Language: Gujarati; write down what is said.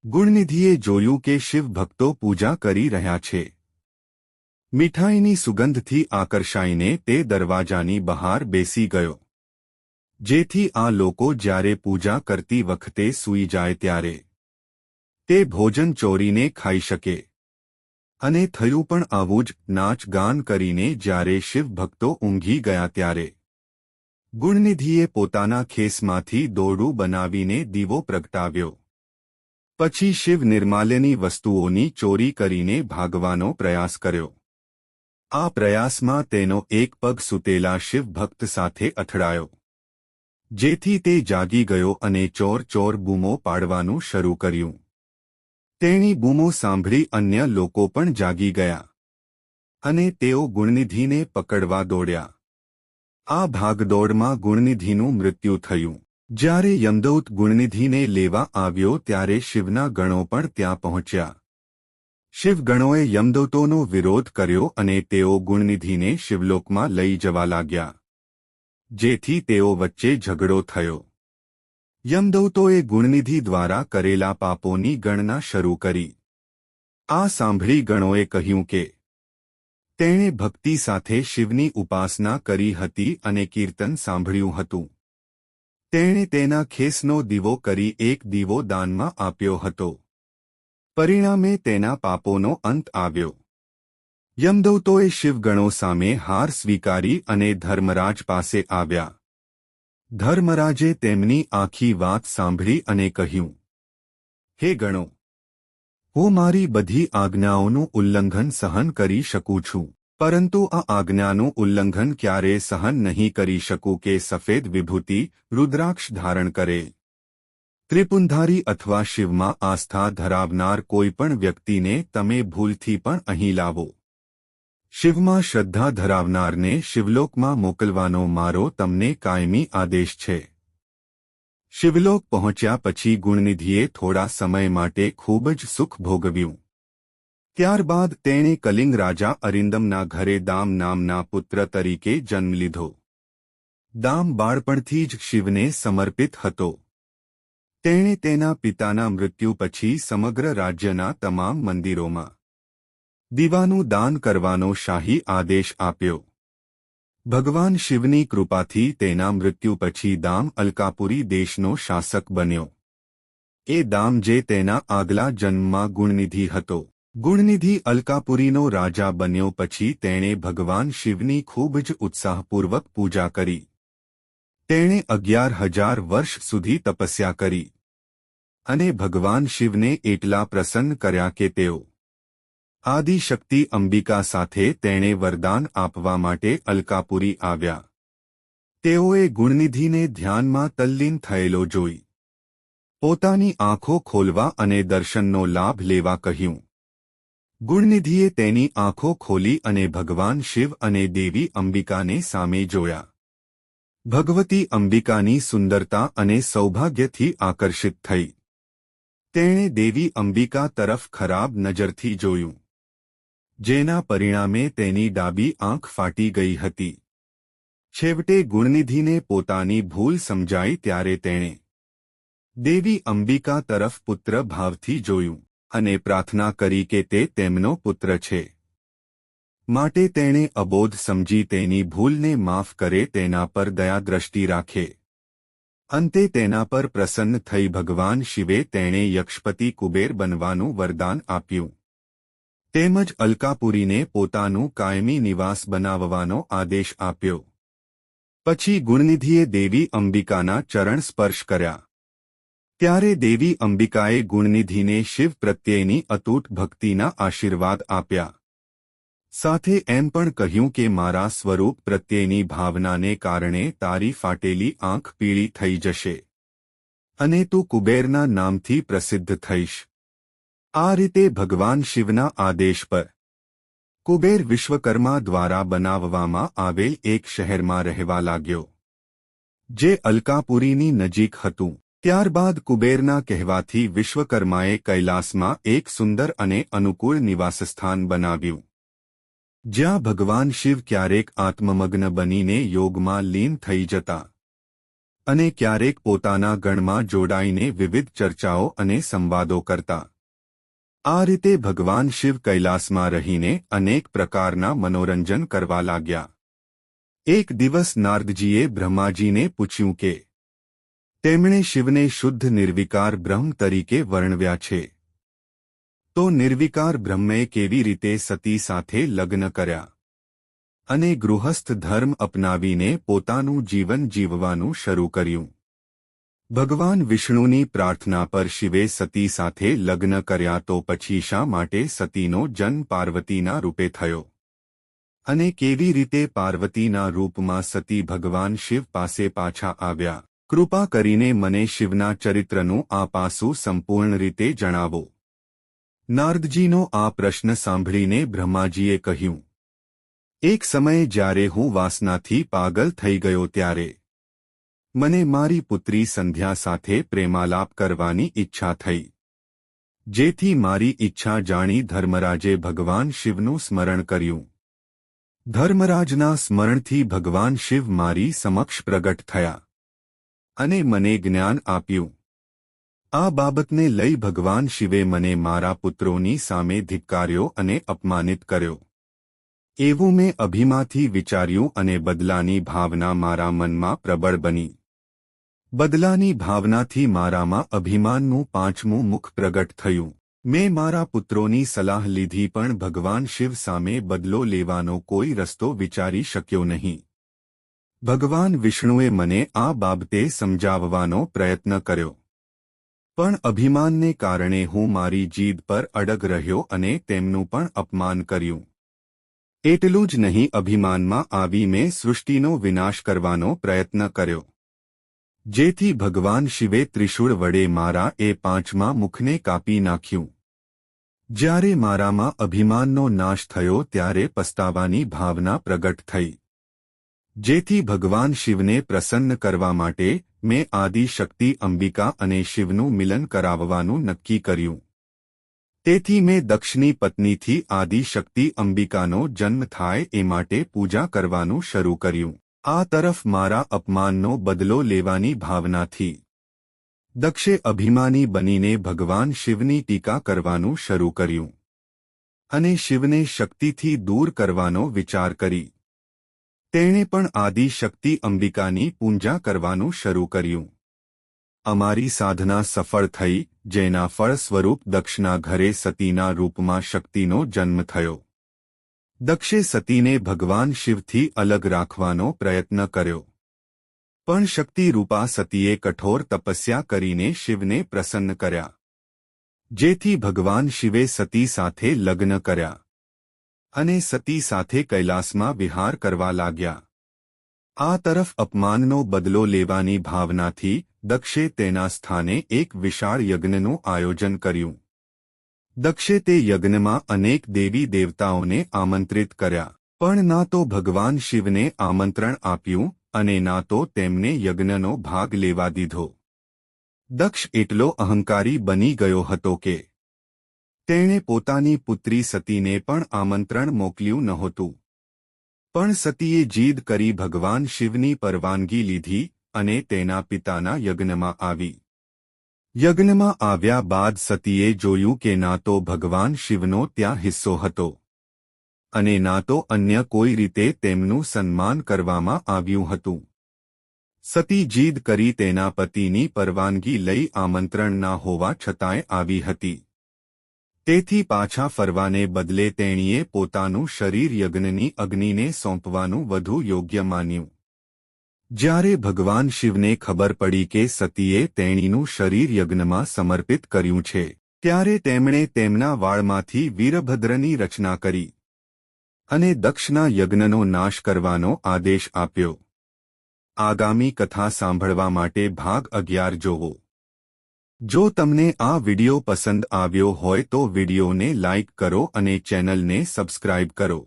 ગુણનિધિએ જોયું કે શિવ ભક્તો પૂજા કરી રહ્યા છે. મીઠાઈની સુગંધથી આકર્ષાઈને તે દરવાજાની બહાર બેસી ગયો, જેથી આ લોકો જ્યારે પૂજા કરતી વખતે સૂઈ જાય ત્યારે તે ભોજન ચોરીને ખાઈ શકે. અને થયું પણ આવું જ. નાચ ગાન કરીને જ્યારે શિવ ભક્તો ઊંઘી ગયા ત્યારે ગુણનિધિએ પોતાના ખેસમાંથી દોરડું બનાવીને દીવો પ્રગટાવ્યો. પછી શિવ નિર્માલ્યની વસ્તુઓની ચોરી કરીને ભાગવાનો પ્રયાસ કર્યો. આ પ્રયાસમાં તેનો એક પગ સૂતેલા શિવ ભક્ત સાથે અથડાયો, જેથી તે જાગી ગયો અને ચોર ચોર બૂમો પાડવાનું શરૂ કર્યું. તેની બૂમો સાંભળી અન્ય લોકો પણ જાગી ગયા અને તેઓ ગુણનિધિને પકડવા દોડ્યા. આ ભાગદોડમાં ગુણનિધિનું મૃત્યુ થયું. જ્યારે યમદૂત ગુણનિધિને લેવા આવ્યો ત્યારે શિવના ગણો પણ ત્યાં પહોંચ્યા. શિવગણોએ યમદૂતોનો વિરોધ કર્યો અને તેઓ ગુણનિધિને શિવલોકમાં લઈ જવા લાગ્યા, જેથી તેઓ વચ્ચે ઝઘડો થયો. યમદૂતોએ ગુણનિધિ દ્વારા કરેલા પાપોની ગણના શરૂ કરી. આ સાંભળી ગણોએ કહ્યું કે તેણે ભક્તિ સાથે શિવની ઉપાસના કરી હતી અને કીર્તન સાંભળ્યું હતું. તેણે તેના ખેસનો દીવો કરી એક દીવો દાનમાં આપ્યો હતો. પરિણામે તેના પાપોનો અંત આવ્યો. યમદૂતોએ શિવગણો સામે હાર સ્વીકારી અને ધર્મરાજ પાસે આવ્યા. ધર્મરાજે તેમની આખી વાત સાંભળી અને કહ્યું, હે ગણો, હું મારી બધી આજ્ઞાઓનું ઉલ્લંઘન સહન કરી શકું છું, પરંતુ આ આજ્ઞાનું ઉલ્લંઘન ક્યારેય સહન નહીં કરી શકું કે સફેદ વિભૂતિ રુદ્રાક્ષ ધારણ કરે. ત્રિપુંધારી અથવા શિવમાં આસ્થા ધરાવનાર કોઈપણ વ્યક્તિને તમે ભૂલથી પણ અહીં લાવો. શિવમાં શ્રદ્ધા ધરાવનારને શિવલોકમાં મોકલવાનો મારો તમને કાયમી આદેશ છે. શિવલોક પહોંચ્યા પછી ગુણનિધિએ થોડા સમય માટે ખૂબ જ સુખ ભોગવ્યું. ત્યારબાદ તેણે કલિંગ રાજા અરિંદમના ઘરે દામ નામના પુત્ર તરીકે જન્મ લીધો. દામ બાળપણથી જ શિવને સમર્પિત હતો. તેણે તેના પિતાના મૃત્યુ પછી સમગ્ર રાજ્યના તમામ મંદિરોમાં દીવાનું દાન કરવાનો શાહી આદેશ આપ્યો. ભગવાન શિવની કૃપાથી તેના મૃત્યુ પછી દામ અલકાપુરી દેશનો શાસક બન્યો. એ દામ જે તેના આગલા જન્મમાં ગુણનિધિ હતો. ગુણનિધિ અલકાપુરીનો રાજા બન્યો પછી તેણે ભગવાન શિવની ખૂબ જ ઉત્સાહપૂર્વક પૂજા કરી. તેણે 11,000 વર્ષ સુધી તપસ્યા કરી અને ભગવાન શિવને એટલા પ્રસન્ન કર્યા કે તેઓ આદિશક્તિ અંબિકા સાથે તેણે વરદાન આપવા માટે અલકાપુરી આવ્યા. તેઓએ ગુણનિધિને ધ્યાનમાં તલ્લીન થયેલો જોઈ પોતાની આંખો ખોલવા અને દર્શનનો લાભ લેવા કહ્યું. ગુણનિધિએ તેની આંખો ખોલી અને ભગવાન શિવ અને દેવી અંબિકાને સામે જોયા. ભગવતી અંબિકાની સુંદરતા અને સૌભાગ્યથી આકર્ષિત થઈ. તેણે દેવી અંબિકા તરફ ખરાબ નજરથી જોયું, જેના પરિણામે તેની ડાબી આંખ ફાટી ગઈ હતી. છેવટે ગુણનિધિને પોતાની ભૂલ સમજાઈ ત્યારે તેણે દેવી અંબિકા તરફ પુત્ર ભાવથી જોયું અને પ્રાર્થના કરી કે તે તેમનો પુત્ર છે. માટે તેણે અબોધ સમજી તેની ભૂલને માફ કરે, તેના પર દયાદ્રષ્ટિ રાખે. અંતે તેના પર પ્રસન્ન થઈ ભગવાન શિવે તેણે યક્ષપતિ કુબેર બનવાનું વરદાન આપ્યું. તેમજ અલકાપુરીને પોતાનું કાયમી નિવાસ બનાવવાનો આદેશ આપ્યો. પછી ગુણનિધિએ દેવી અંબિકાના ચરણ સ્પર્શ કર્યા. ત્યારે દેવી અંબિકાએ ગુણનિધિને શિવ પ્રત્યેની અતૂટ ભક્તિના આશીર્વાદ આપ્યા. સાથે એમ પણ કહ્યું કે મારા સ્વરૂપ પ્રત્યેની ભાવનાને કારણે તારી ફાટેલી આંખ પીળી થઈ જશે અને તું કુબેરના નામથી પ્રસિદ્ધ થઈશ. આ રીતે ભગવાન શિવના આદેશ પર કુબેર વિશ્વકર્મા દ્વારા બનાવવામાં આવેલ એક શહેરમાં રહેવા લાગ્યો, જે અલકાપુરીની નજીક હતું. ત્યારબાદ કુબેરના કહેવાથી વિશ્વકર્માએ કૈલાસમાં એક સુંદર અને અનુકૂળ નિવાસસ્થાન બનાવ્યું, જ્યાં ભગવાન શિવ ક્યારેક આત્મમગ્ન બનીને યોગમાં લીન થઈ જતા. અને ક્યારેક પોતાના ગણમાં જોડાઈને વિવિધ ચર્ચાઓ અને સંવાદો કરતા. આ રીતે ભગવાન શિવ કૈલાસમાં રહીને અનેક પ્રકારના મનોરંજન કરવા લાગ્યા. એક દિવસ નારદજીએ બ્રહ્માજીને પૂછ્યું કે તેમણે શિવને શુદ્ધ નિર્વિકાર બ્રહ્મ તરીકે વર્ણવ્યા છે, તો નિર્વિકાર બ્રહ્મે કેવી રીતે સતી સાથે લગ્ન કર્યા અને ગૃહસ્થ ધર્મ અપનાવીને પોતાનું જીવન જીવવાનું શરૂ કર્યું? ભગવાન વિષ્ણુની પ્રાર્થના પર શિવે સતી સાથે લગ્ન કર્યા, તો પછી શા માટે સતીનો જન્મ પાર્વતીના રૂપે થયો અને કેવી રીતે પાર્વતીના રૂપમાં સતી ભગવાન શિવ પાસે પાછા આવ્યા? કૃપા કરીને મને શિવના ચરિત્રનું આ પાસું સંપૂર્ણ રીતે જણાવો. નારદજીનો આ પ્રશ્ન સાંભળીને બ્રહ્માજીએ કહ્યું, એક સમયે જ્યારે હું વાસનાથી પાગલ થઈ ગયો ત્યારે મને મારી પુત્રી સંધ્યા સાથે પ્રેમાલાપ કરવાની ઈચ્છા થઈ, જેથી મારી ઈચ્છા જાણી ધર્મરાજે ભગવાન શિવનું સ્મરણ કર્યું. ધર્મરાજના સ્મરણથી ભગવાન શિવ મારી સમક્ષ પ્રગટ થયા અને મને જ્ઞાન આપ્યું. આ બાબતને લઈ ભગવાન શિવે મને મારા પુત્રોની સામે ધિક્કાર્યો અને અપમાનિત કર્યો. એવું મેં અભિમાથી વિચાર્યું અને બદલાની ભાવના મારા મનમાં પ્રબળ બની. બદલાની ભાવનાથી મારામાં અભિમાનનું પાંચમું મુખ પ્રગટ થયું. મેં મારા પુત્રોની સલાહ લીધી, પણ ભગવાન શિવ સામે બદલો લેવાનો કોઈ રસ્તો વિચારી શક્યો નહીં. ભગવાન વિષ્ણુએ મને આ બાબતે સમજાવવાનો પ્રયત્ન કર્યો, પણ અભિમાનને કારણે હું મારી જીદ પર અડગ રહ્યો અને તેમનું પણ અપમાન કર્યું. એટલું જ નહીં, અભિમાનમાં આવી મેં સૃષ્ટિનો વિનાશ કરવાનો પ્રયત્ન કર્યો, જેથી ભગવાન શિવે ત્રિશૂળ વડે મારા એ પાંચમા મુખને કાપી નાખ્યું. જ્યારે મારામાં અભિમાનનો નાશ થયો ત્યારે પસ્તાવાની ભાવના પ્રગટ થઈ, જેથી ભગવાન શિવને પ્રસન્ન કરવા માટે મેં આદિ શક્તિ અંબિકા અને શિવનું મિલન કરાવવાનું નક્કી કર્યું. તેથી મેં દક્ષની પત્નીથી આદિ શક્તિ અંબિકાનો જન્મ થાય એ માટે પૂજા કરવાનું શરૂ કર્યું. આ તરફ મારા અપમાનનો બદલો લેવાની ભાવનાથી દક્ષે અભિમાની બનીને ભગવાન શિવની ટીકા કરવાનું શરૂ કર્યું અને શિવને શક્તિથી દૂર કરવાનો વિચાર કરી. તેણે પણ આદિ શક્તિ અંબિકાની પૂજા કરવાનું શરૂ કર્યું. અમારી સાધના સફળ થઈ, જેના ફળ સ્વરૂપ દક્ષના ઘરે સતીના રૂપમાં શક્તિનો જન્મ થયો. દક્ષે સતીને ભગવાન શિવથી અલગ રાખવાનો પ્રયત્ન કર્યો, પણ શક્તિરૂપા સતીએ કઠોર તપસ્યા કરીને શિવને પ્રસન્ન કર્યા, જેથી ભગવાન શિવે સતી સાથે લગ્ન કર્યા અને સતી સાથે કૈલાસમાં વિહાર કરવા લાગ્યા. આ તરફ અપમાનનો બદલો લેવાની ભાવનાથી દક્ષે તેના સ્થાને એક વિશાળ યજ્ઞનું આયોજન કર્યું. દક્ષે તે યજ્ઞમાં અનેક દેવી દેવતાઓને આમંત્રિત કર્યા, પણ ના તો ભગવાન શિવને આમંત્રણ આપ્યું અને ના તો તેમને યજ્ઞનો ભાગ લેવા દીધો. દક્ષ એટલો અહંકારી બની ગયો હતો કે તેણે પોતાની પુત્રી સતીને પણ આમંત્રણ મોકલ્યું નહોતું. પણ સતીએ જીદ કરી ભગવાન શિવની પરવાનગી લીધી અને તેના પિતાના યજ્ઞમાં આવી. યજ્ઞમાં આવ્યા બાદ સતીએ જોયું કે ના તો ભગવાન શિવનો ત્યાં હિસ્સો હતો અને ના તો અન્ય કોઈ રીતે તેમનું સન્માન કરવામાં આવ્યું હતું. સતી જીદ કરી તેના પતિની પરવાનગી લઈ આમંત્રણ ના હોવા છતાંય આવી હતી. તેથી પાછા ફરવાને બદલે તેણીએ પોતાનું શરીર યજ્ઞની અગ્નિને સોંપવાનું વધુ યોગ્ય માન્યું. જ્યારે ભગવાન શિવને ખબર પડી કે સતીએ તેણીનું શરીર યજ્ઞમાં સમર્પિત કર્યું છે, ત્યારે તેમણે તેમના વાળમાંથી વીરભદ્રની રચના કરી અને દક્ષના યજ્ઞનો નાશ કરવાનો આદેશ આપ્યો. આગામી કથા સાંભળવા માટે ભાગ 11 જોવો. જો તમને આ વિડિયો પસંદ આવ્યો હોય તો વિડિયોને લાઇક કરો અને ચેનલને સબસ્ક્રાઇબ કરો.